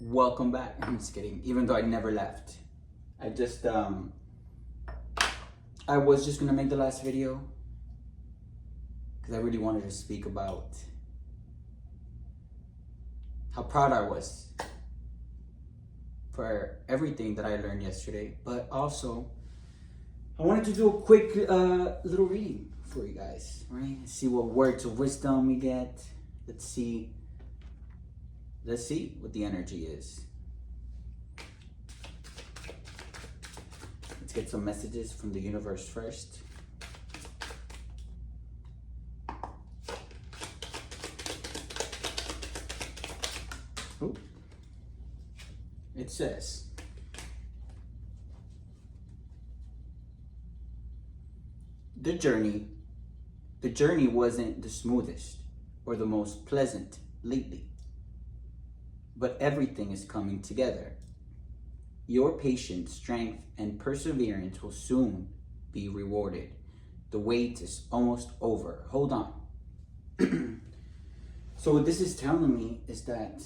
Welcome back. I'm just kidding. Even though I never left, I just I was just gonna make the last video because I really wanted to speak about how proud I was for everything that I learned yesterday, but also I wanted to do a quick little reading for you guys, right? See what words of wisdom we get. Let's see what the energy is. Let's get some messages from the universe first. Ooh. It says, the journey wasn't the smoothest or the most pleasant lately, but everything is coming together. Your patience, strength, and perseverance will soon be rewarded. The wait is almost over. Hold on. So what this is telling me is that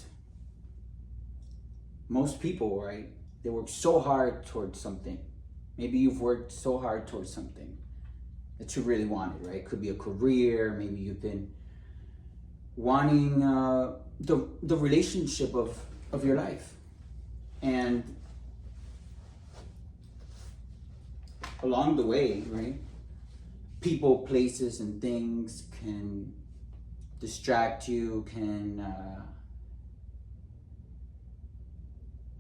most people, right, they work so hard towards something. Maybe you've worked so hard towards something that you really wanted, right? It could be a career. Maybe you've been wanting the relationship of your life. And along the way, right, people, places, and things can distract you, can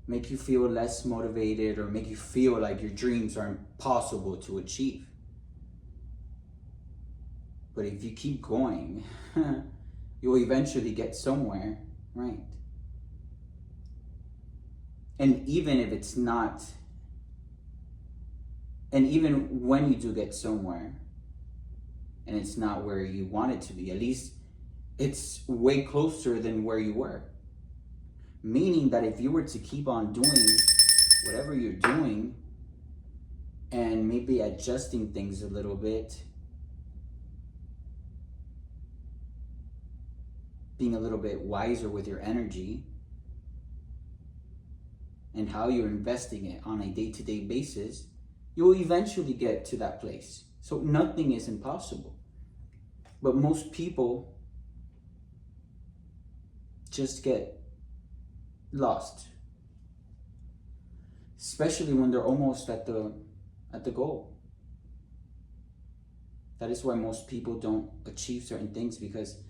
make you feel less motivated, or make you feel like your dreams are impossible to achieve. But if you keep going, you'll eventually get somewhere, right? And even if it's not, and even when you do get somewhere, and it's not where you want it to be, at least it's way closer than where you were. Meaning that if you were to keep on doing whatever you're doing, and maybe adjusting things a little bit, being a little bit wiser with your energy and how you're investing it on a day-to-day basis, you'll eventually get to that place. So nothing is impossible. But most people just get lost, especially when they're almost at the goal. That is why most people don't achieve certain things, because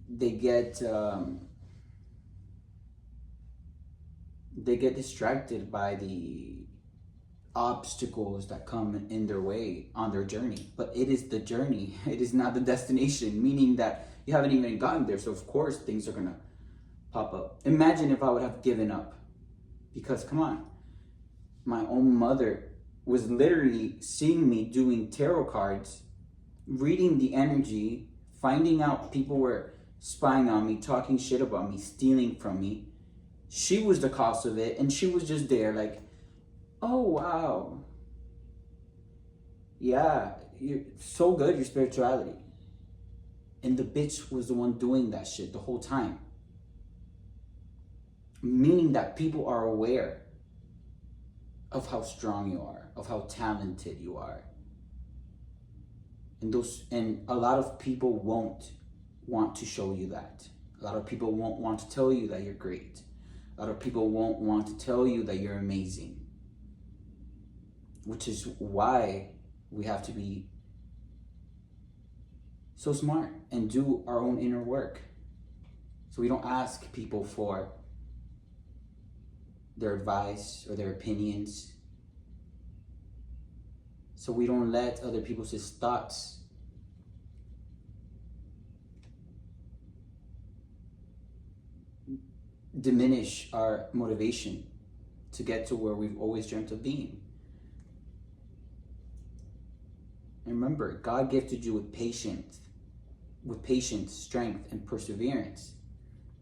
they get distracted by the obstacles that come in their way on their journey. But it is the journey, it is not the destination, meaning that you haven't even gotten there. So of course things are gonna pop up. Imagine if I would have given up, because come on, my own mother was literally seeing me doing tarot cards, reading the energy, finding out people were spying on me, talking shit about me, stealing from me. She was the cause of it, and she was just there like, oh wow, yeah, you're so good, your spirituality. And the bitch was the one doing that shit the whole time. Meaning that people are aware of how strong you are, of how talented you are. And a lot of people won't want to show you that. A lot of people won't want to tell you that you're great. A lot of people won't want to tell you that you're amazing. Which is why we have to be so smart and do our own inner work. So we don't ask people for their advice or their opinions. So we don't let other people's thoughts diminish our motivation to get to where we've always dreamt of being. And remember, God gifted you with patience, strength, and perseverance.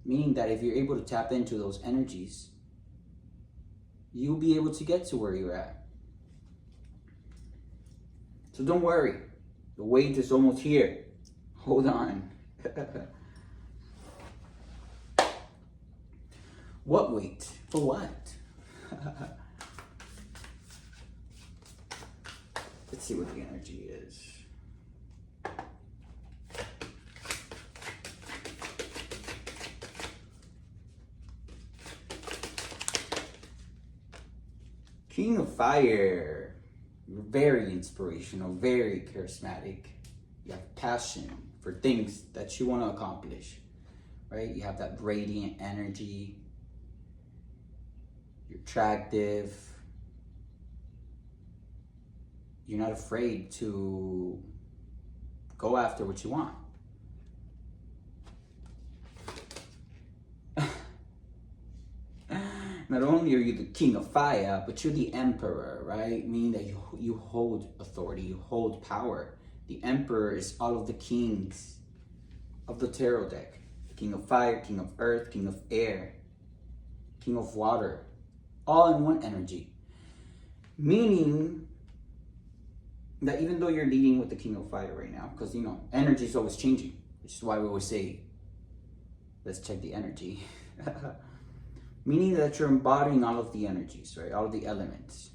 Meaning that if you're able to tap into those energies, you'll be able to get to where you're at. So don't worry, the wait is almost here. Hold on. What wait? For what? Let's see what the energy is. King of Fire. You're very inspirational, very charismatic. You have passion for things that you want to accomplish, right? You have that radiant energy. You're attractive. You're not afraid to go after what you want. Not only are you the king of fire, but you're the emperor, right? Meaning that you hold authority, you hold power. The emperor is all of the kings of the tarot deck. King of fire, king of earth, king of air, king of water, all in one energy. Meaning that even though you're leading with the king of fire right now, because energy is always changing, which is why we always say, let's check the energy. Meaning that you're embodying all of the energies, right? All of the elements.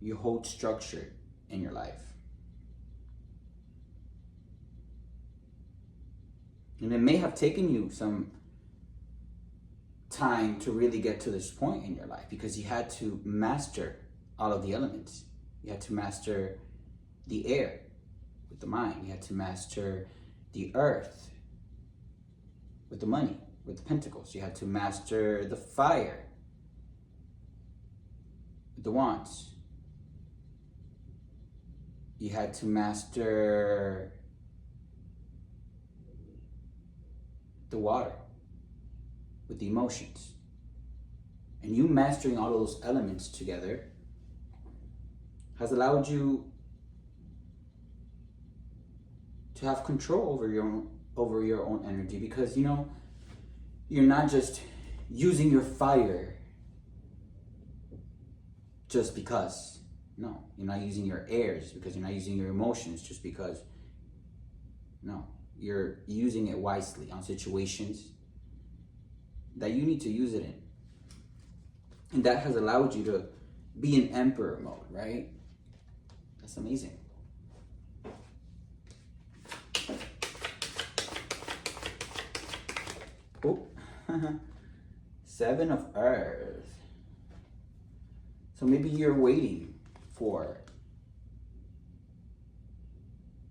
You hold structure in your life. And it may have taken you some time to really get to this point in your life because you had to master all of the elements. You had to master the air with the mind. You had to master the earth with the money, with the pentacles. You had to master the fire with the wands. You had to master the water with the emotions. And you mastering all of those elements together has allowed you to have control over your own energy, because you're not just using your fire just because. No, you're not using your air just because. You're not using your emotions just because. No, you're using it wisely on situations that you need to use it in. And that has allowed you to be in emperor mode, right? That's amazing. Oh, 7 of Earth. So maybe you're waiting for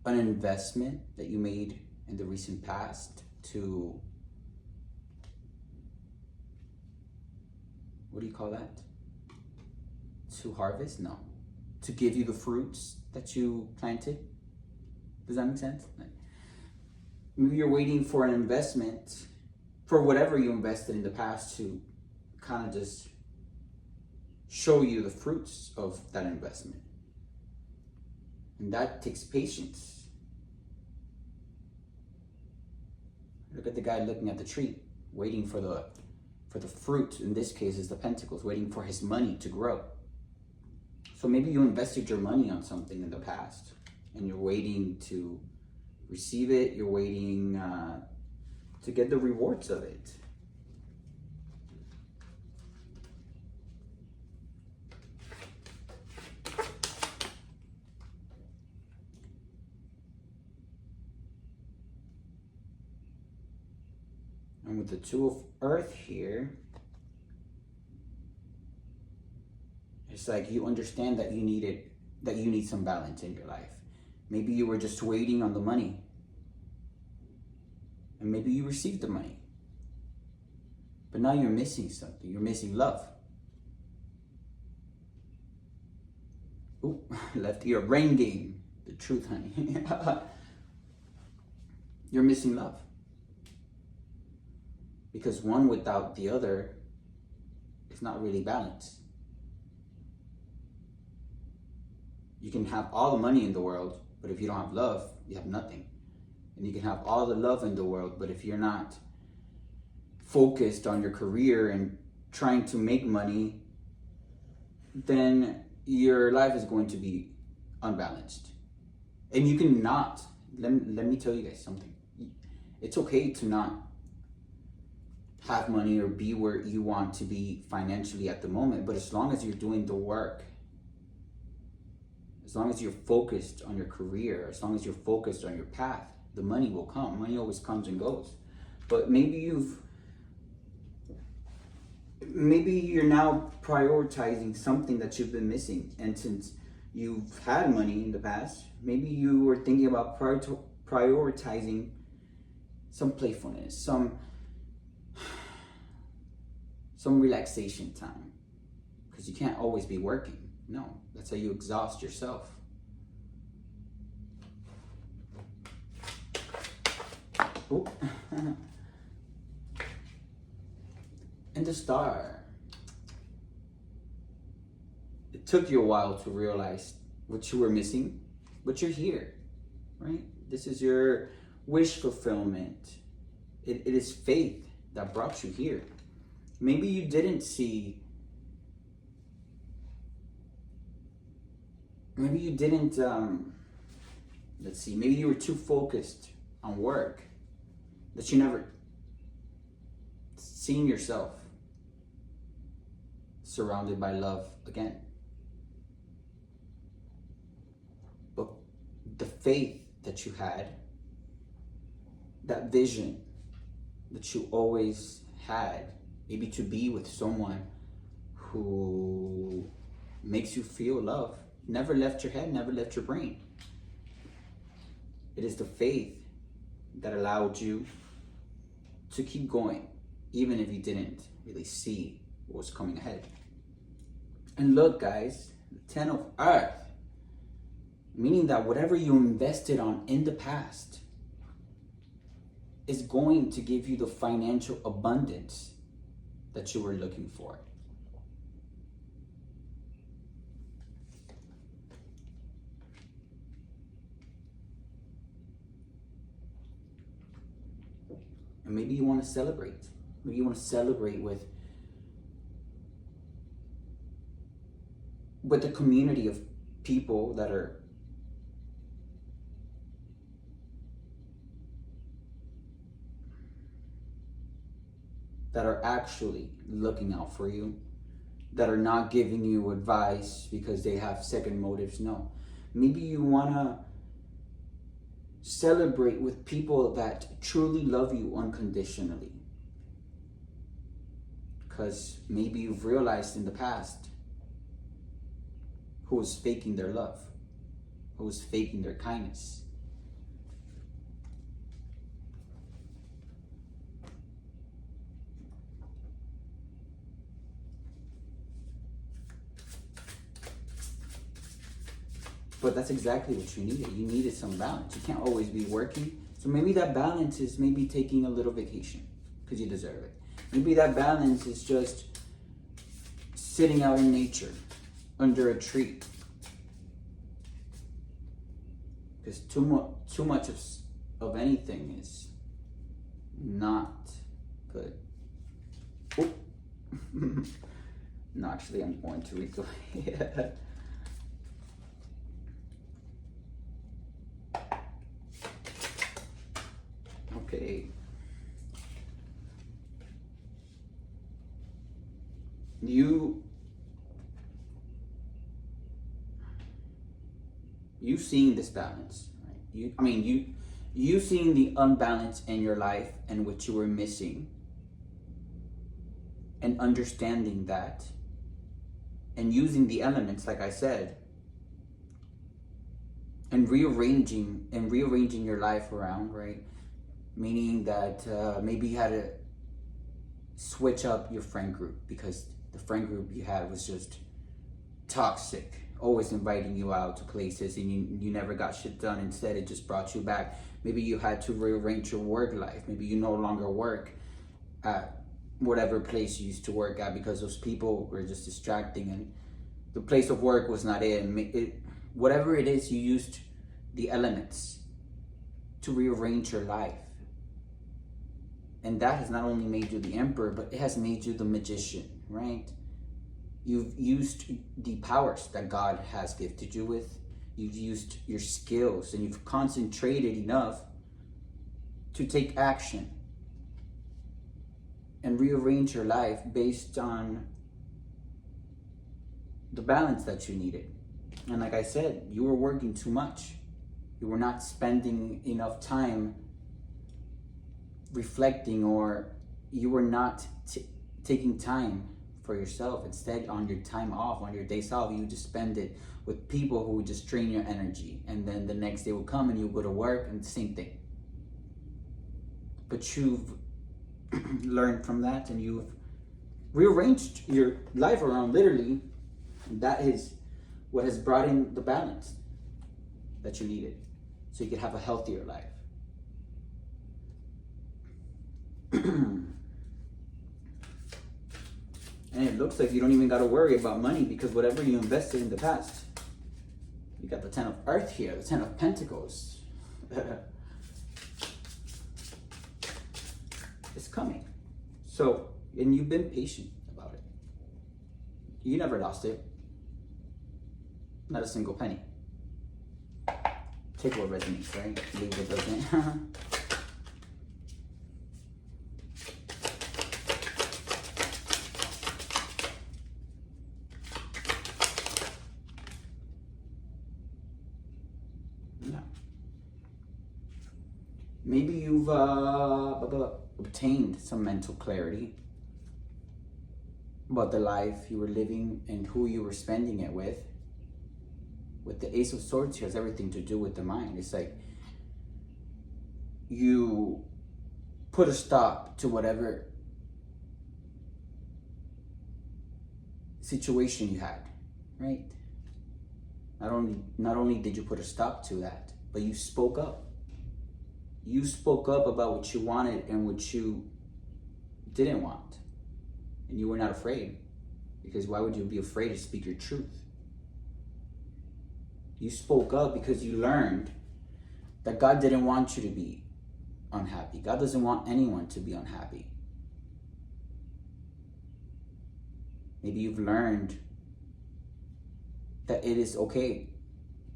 an investment that you made in the recent past to, what do you call that? To harvest? No. To give you the fruits that you planted? Does that make sense? Maybe you're waiting for an investment for whatever you invested in the past to kind of just show you the fruits of that investment. And that takes patience. Look at the guy looking at the tree, waiting for the fruit. In this case, is the pentacles, waiting for his money to grow. So maybe you invested your money on something in the past and you're waiting to receive it. You're waiting to get the rewards of it. And with the 2 of Earth here, it's like you understand that you need some balance in your life. Maybe you were just waiting on the money. And maybe you received the money. But now you're missing something. You're missing love. Ooh, left ear ringing. The truth, honey. You're missing love. Because one without the other is not really balanced. You can have all the money in the world, but if you don't have love, you have nothing. And you can have all the love in the world, but if you're not focused on your career and trying to make money, then your life is going to be unbalanced. And you cannot, let me tell you guys something. It's okay to not have money or be where you want to be financially at the moment. But as long as you're doing the work, as long as you're focused on your career, as long as you're focused on your path, the money will come. Money always comes and goes. But maybe you're now prioritizing something that you've been missing. And since you've had money in the past, maybe you were thinking about prioritizing some playfulness, some relaxation time. Because you can't always be working. No, that's how you exhaust yourself. Oh. And the star. It took you a while to realize what you were missing, but you're here, right? This is your wish fulfillment. It is faith that brought you here. Maybe you didn't see, maybe you didn't, let's see, maybe you were too focused on work that you never seen yourself surrounded by love again. But the faith that you had, that vision that you always had, maybe to be with someone who makes you feel love, never left your head, never left your brain. It is the faith that allowed you to keep going, even if you didn't really see what was coming ahead. And look, guys, the 10 of Earth, meaning that whatever you invested on in the past is going to give you the financial abundance that you were looking for. And maybe you want to celebrate. Maybe you want to celebrate with the community of people that are actually looking out for you, that are not giving you advice because they have second motives. No. Maybe you want to celebrate with people that truly love you unconditionally. Because maybe you've realized in the past who was faking their love, who was faking their kindness. But that's exactly what you needed. You needed some balance. You can't always be working. So maybe that balance is maybe taking a little vacation because you deserve it. Maybe that balance is just sitting out in nature under a tree. Because too much of anything is not good. Oh. No, actually, I'm going to read the Okay. You seeing this balance, right? You seeing the unbalance in your life and what you were missing, and understanding that, and using the elements, like I said, and rearranging your life around, right? Meaning that maybe you had to switch up your friend group because the friend group you had was just toxic, always inviting you out to places and you never got shit done. Instead, it just brought you back. Maybe you had to rearrange your work life. Maybe you no longer work at whatever place you used to work at because those people were just distracting and the place of work was not it. Whatever it is, you used the elements to rearrange your life. And that has not only made you the emperor, but it has made you the magician, right? You've used the powers that God has gifted you with. You've used your skills and you've concentrated enough to take action and rearrange your life based on the balance that you needed. And like I said, you were working too much. You were not spending enough time reflecting, or you were not taking time for yourself. Instead, on your time off, on your days off, you just spend it with people who would just drain your energy. And then the next day will come and you go to work and the same thing. But you've learned from that and you've rearranged your life around, literally. And that is what has brought in the balance that you needed so you could have a healthier life. And it looks like you don't even got to worry about money, because whatever you invested in the past, you got the 10 of Earth here, the 10 of Pentacles. It's coming. So, and you've been patient about it. You never lost it. Not a single penny. Take what resonates, right? Leave what doesn't. Yeah. Maybe you've obtained some mental clarity about the life you were living and who you were spending it with. With the Ace of Swords here, has everything to do with the mind. It's like you put a stop to whatever situation you had, right? Not only did you put a stop to that, but you spoke up. You spoke up about what you wanted and what you didn't want. And you were not afraid. Because why would you be afraid to speak your truth? You spoke up because you learned that God didn't want you to be unhappy. God doesn't want anyone to be unhappy. Maybe you've learned that it is okay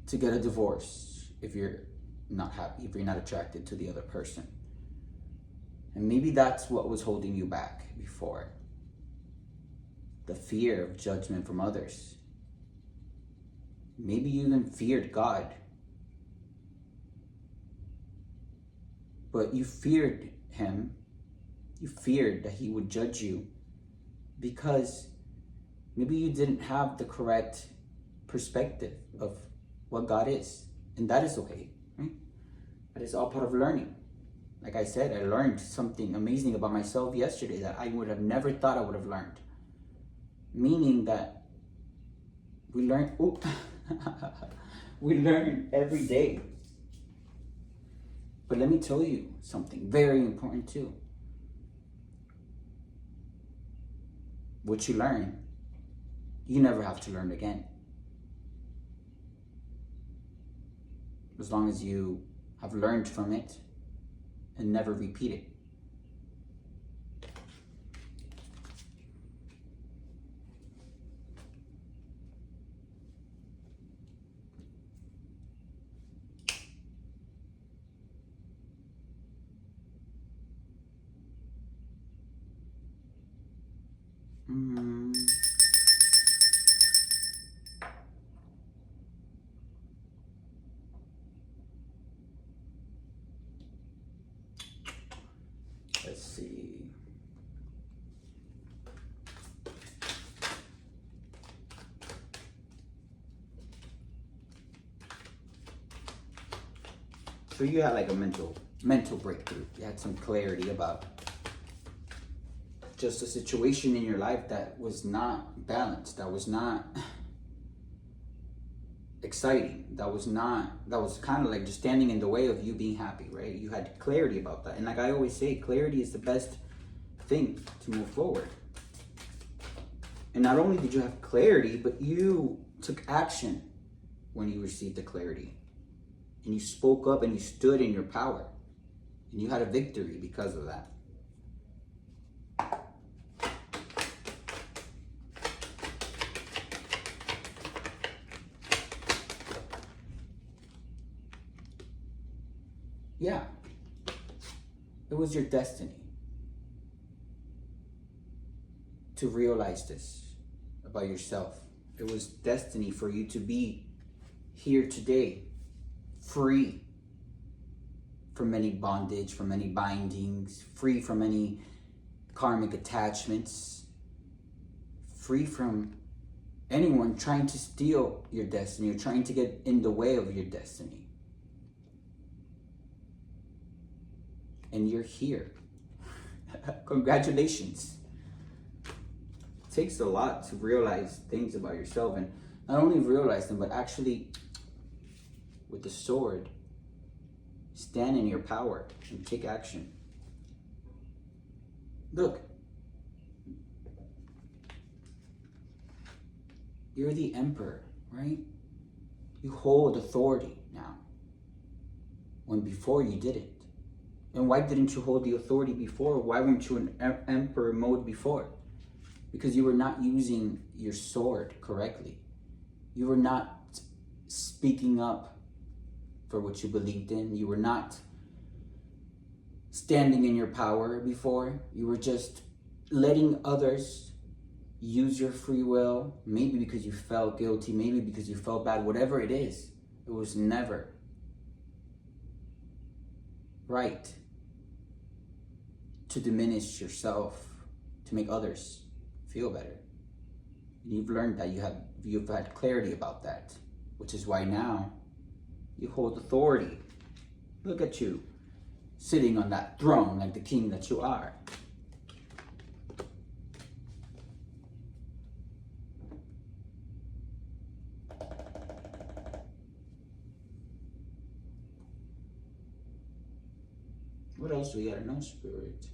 to get a divorce if you're not happy, if you're not attracted to the other person. And maybe that's what was holding you back before. The fear of judgment from others. Maybe you even feared God. But you feared him. You feared that he would judge you because maybe you didn't have the correct perspective of what God is. And that is okay, right? That is all part of learning. Like I said, I learned something amazing about myself yesterday that I would have never thought I would have learned. Meaning that we learn, we learn every day. But let me tell you something very important too. What you learn, you never have to learn again. As long as you have learned from it and never repeat it. Let's see. So you had like a mental breakthrough. You had some clarity about just a situation in your life that was not balanced, that was not exciting, that was kind of like just standing in the way of you being happy, right? You had clarity about that. And like I always say, clarity is the best thing to move forward. And not only did you have clarity, but you took action when you received the clarity. And you spoke up and you stood in your power. And you had a victory because of that. Yeah, it was your destiny. to realize this about yourself. It was destiny for you to be here today, free from any bondage, from any bindings, free from any karmic attachments, free from anyone trying to steal your destiny or trying to get in the way of your destiny. And you're here. Congratulations. It takes a lot to realize things about yourself, and not only realize them, but actually, with the sword, stand in your power and take action. Look, you're the emperor, right? You hold authority now, when before you didn't. And why didn't you hold the authority before? Why weren't you in emperor mode before? Because you were not using your sword correctly. You were not speaking up for what you believed in. You were not standing in your power before. You were just letting others use your free will, maybe because you felt guilty, maybe because you felt bad, whatever it is. It was never right to diminish yourself to make others feel better. And you've learned that, you've had clarity about that, which is why now you hold authority. Look at you, sitting on that throne like the king that you are. What else do we gotta know, Spirit?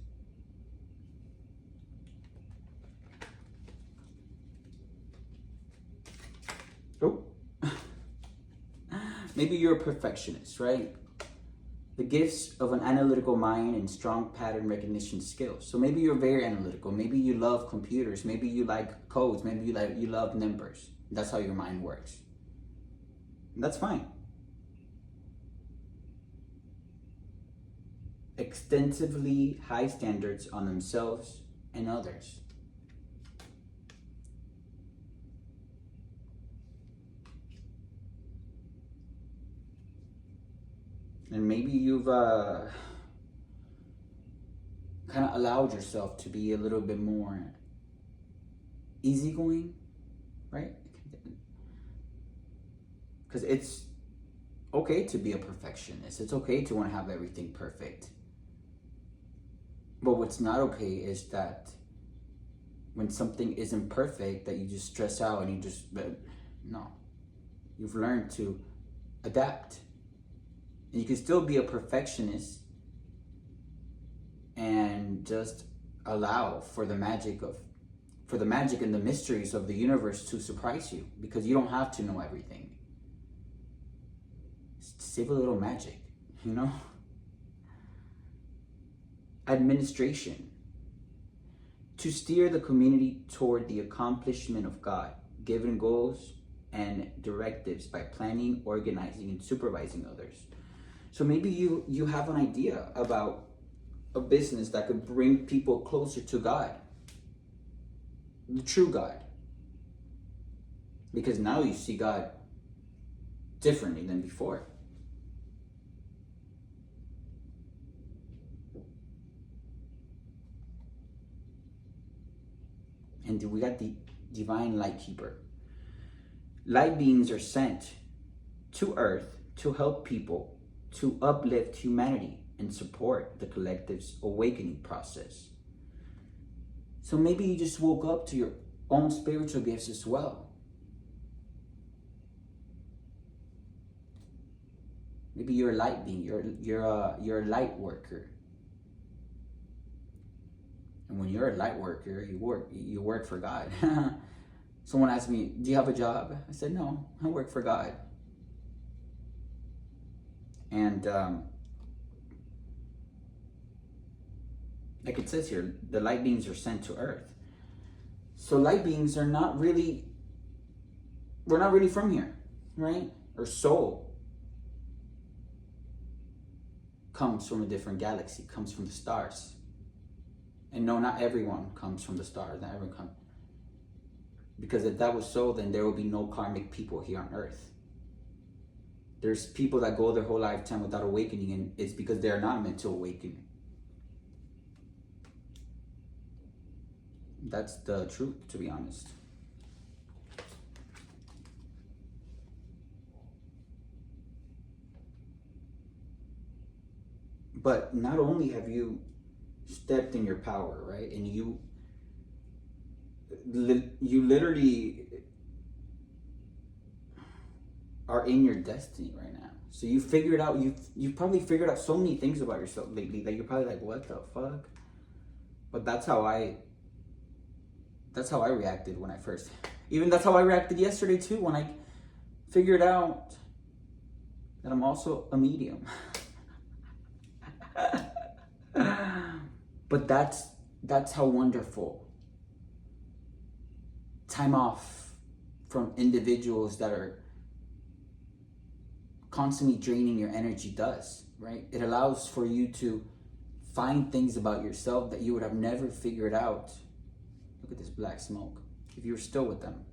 Oh. Maybe you're a perfectionist, right? The gifts of an analytical mind and strong pattern recognition skills. So maybe you're very analytical. Maybe you love computers. Maybe you like codes. Maybe you love numbers. That's how your mind works. And that's fine. Extensively high standards on themselves and others. And maybe you've kind of allowed yourself to be a little bit more easygoing, right? Because it's okay to be a perfectionist. It's okay to want to have everything perfect. But what's not okay is that when something isn't perfect, that you just stress out and you just, no. You've learned to adapt. And you can still be a perfectionist and just allow for the magic and the mysteries of the universe to surprise you, because you don't have to know everything. Save a little magic, you know? Administration. To steer the community toward the accomplishment of God, given goals and directives by planning, organizing, and supervising others. So maybe you have an idea about a business that could bring people closer to God, the true God. Because now you see God differently than before. And we got the divine light keeper. Light beings are sent to Earth to help people, to uplift humanity and support the collective's awakening process. So maybe you just woke up to your own spiritual gifts as well. Maybe you're a light being, you're a light worker. And when you're a light worker, you work for God. Someone asked me, do you have a job? I said, no, I work for God. And like it says here, the light beings are sent to Earth. So light beings are not really, we're not really from here, right? Our soul comes from a different galaxy, comes from the stars. And no, not everyone comes from the stars. Not everyone comes. Because if that was so, then there would be no karmic people here on earth. There's people that go their whole lifetime without awakening, and it's because they're not meant to awaken. That's the truth, to be honest. But not only have you stepped in your power, right? And you literally are in your destiny right now. So you figured out, you've probably figured out so many things about yourself lately that you're probably like, what the fuck? But that's how I reacted when I first, even that's how I reacted yesterday too, when I figured out that I'm also a medium. But that's how wonderful time off from individuals that are constantly draining your energy does, right? It allows for you to find things about yourself that you would have never figured out. Look at this black smoke. If you were still with them.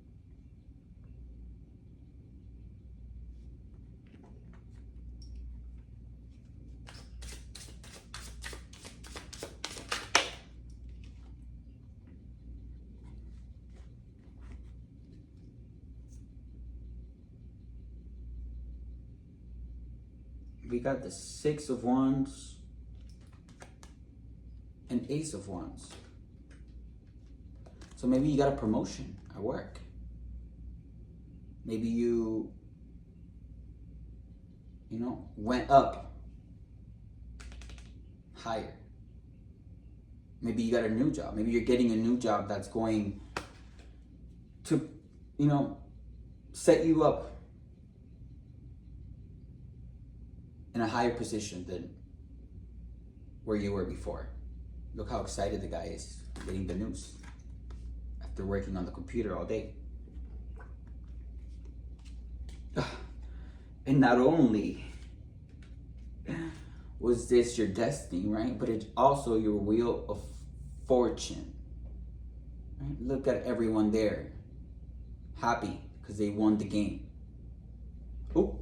We got the 6 of Wands and Ace of Wands. So maybe you got a promotion at work. Maybe you went up higher. Maybe you got a new job. Maybe you're getting a new job that's going to, set you up in a higher position than where you were before. Look how excited the guy is getting the news after working on the computer all day. And not only was this your destiny, right? But it's also your wheel of fortune. Right? Look at everyone there. Happy because they won the game. Oh,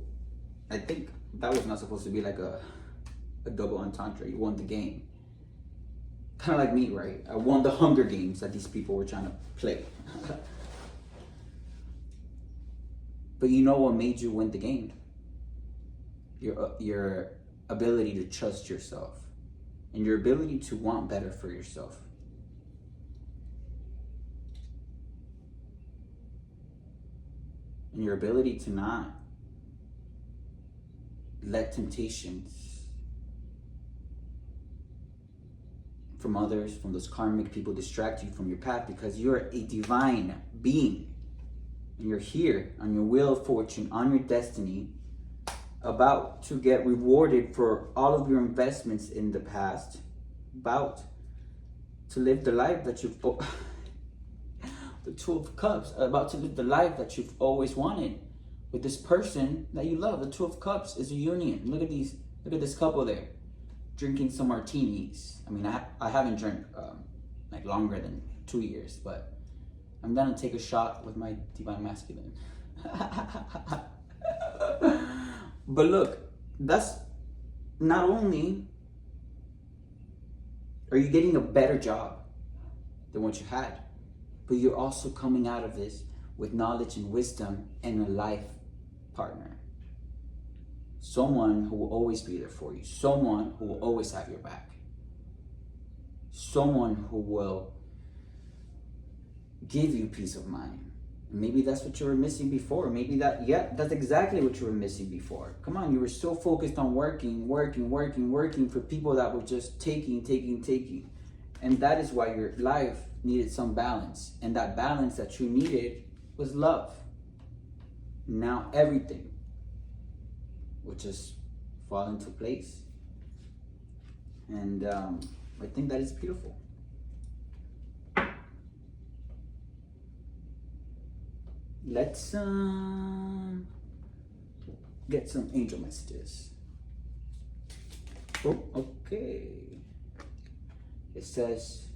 I think that was not supposed to be like a double entendre. You won the game. Kind of like me, right? I won the Hunger Games that these people were trying to play. But you know what made you win the game? Your ability to trust yourself and your ability to want better for yourself. And your ability to not let temptations from others, from those karmic people, distract you from your path, because you're a divine being and you're here on your wheel of fortune, on your destiny, about to get rewarded for all of your investments in the past, about to live the life that you've the Two of Cups, about to live the life that you've always wanted with this person that you love. The Two of Cups is a union. Look at this couple there drinking some martinis. I mean, I haven't drank like longer than 2 years, but I'm gonna take a shot with my divine masculine. But look, that's not only are you getting a better job than what you had, but you're also coming out of this with knowledge and wisdom and a life partner. Someone who will always be there for you. Someone who will always have your back. Someone who will give you peace of mind. Maybe that's what you were missing before. Maybe that's exactly what you were missing before. Come on, you were so focused on working for people that were just taking. And that is why your life needed some balance. And that balance that you needed was love. Now everything will just fall into place. And I think that is beautiful. Let's get some angel messages. Oh, okay. It says,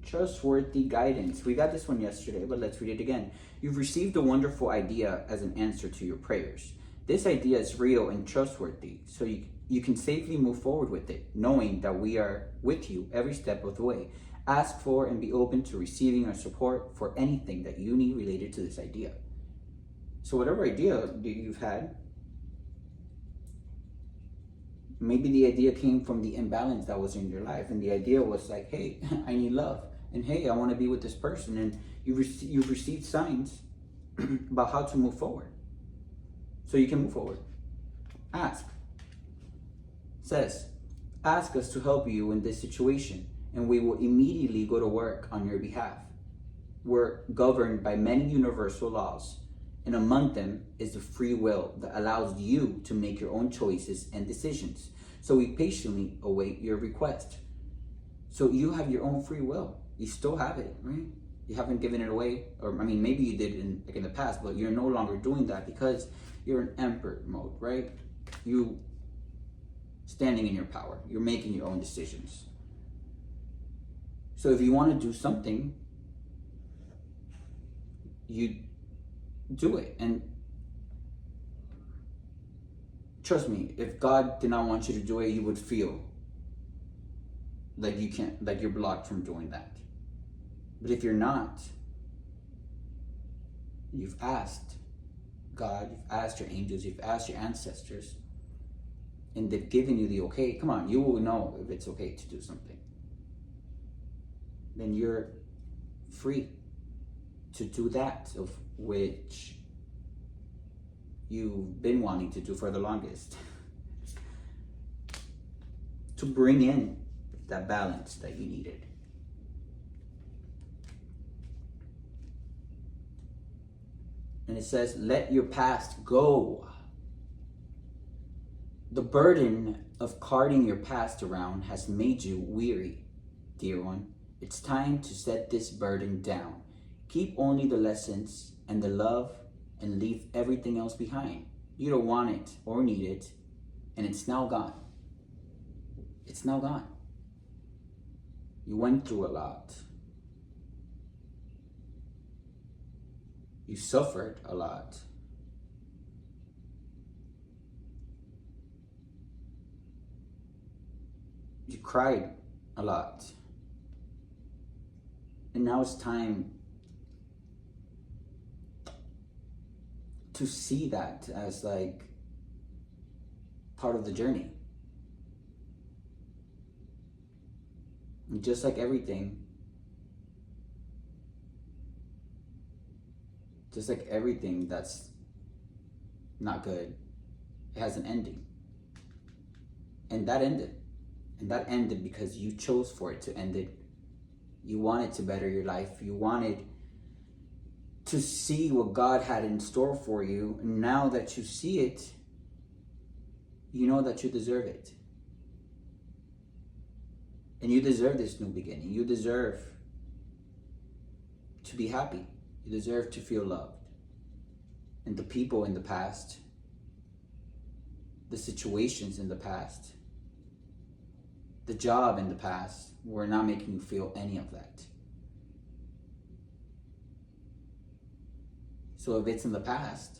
trustworthy guidance. We got this one yesterday, but let's read it again. You've received a wonderful idea as an answer to your prayers. This idea is real and trustworthy, so you can safely move forward with it, knowing that we are with you every step of the way. Ask for and be open to receiving our support for anything that you need related to this idea. So whatever idea that you've had, maybe the idea came from the imbalance that was in your life, and the idea was like, hey, I need love, and hey, I want to be with this person, and you've received signs about how to move forward, so you can move forward. Ask. It says, ask us to help you in this situation, and we will immediately go to work on your behalf. We're governed by many universal laws, and among them is the free will that allows you to make your own choices and decisions. So we patiently await your request. So you have your own free will. You still have it, right? You haven't given it away, or I mean, maybe you did in the past, but you're no longer doing that because you're in emperor mode, right? You standing in your power. You're making your own decisions. So if you want to do something, you do it. And trust me, if God did not want you to do it, you would feel like you can't, like you're blocked from doing that. But if you're not, you've asked God, you've asked your angels, you've asked your ancestors, and they've given you the okay. Come on, you will know if it's okay to do something. Then you're free to do that of which you've been wanting to do for the longest. To bring in that balance that you needed. And it says, let your past go. The burden of carting your past around has made you weary, dear one. It's time to set this burden down. Keep only the lessons and the love and leave everything else behind. You don't want it or need it, and it's now gone. It's now gone. You went through a lot. You suffered a lot. You cried a lot. And now it's time to see that as like part of the journey. And just like everything, that's not good, it has an ending. And that ended. And that ended because you chose for it to end it. You wanted to better your life. You wanted to see what God had in store for you. And now that you see it, you know that you deserve it. And you deserve this new beginning. You deserve to be happy. You deserve to feel loved. And the people in the past, the situations in the past, the job in the past were not making you feel any of that. So if it's in the past,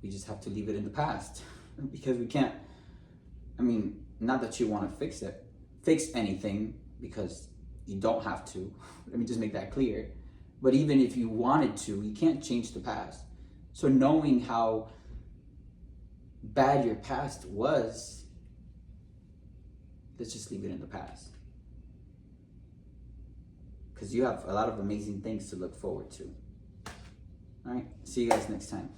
we just have to leave it in the past. Because we can't, I mean, not that you want to fix anything, because you don't have to. Let me just make that clear. But even if you wanted to, you can't change the past. So knowing how bad your past was, let's just leave it in the past. Because you have a lot of amazing things to look forward to. All right, see you guys next time.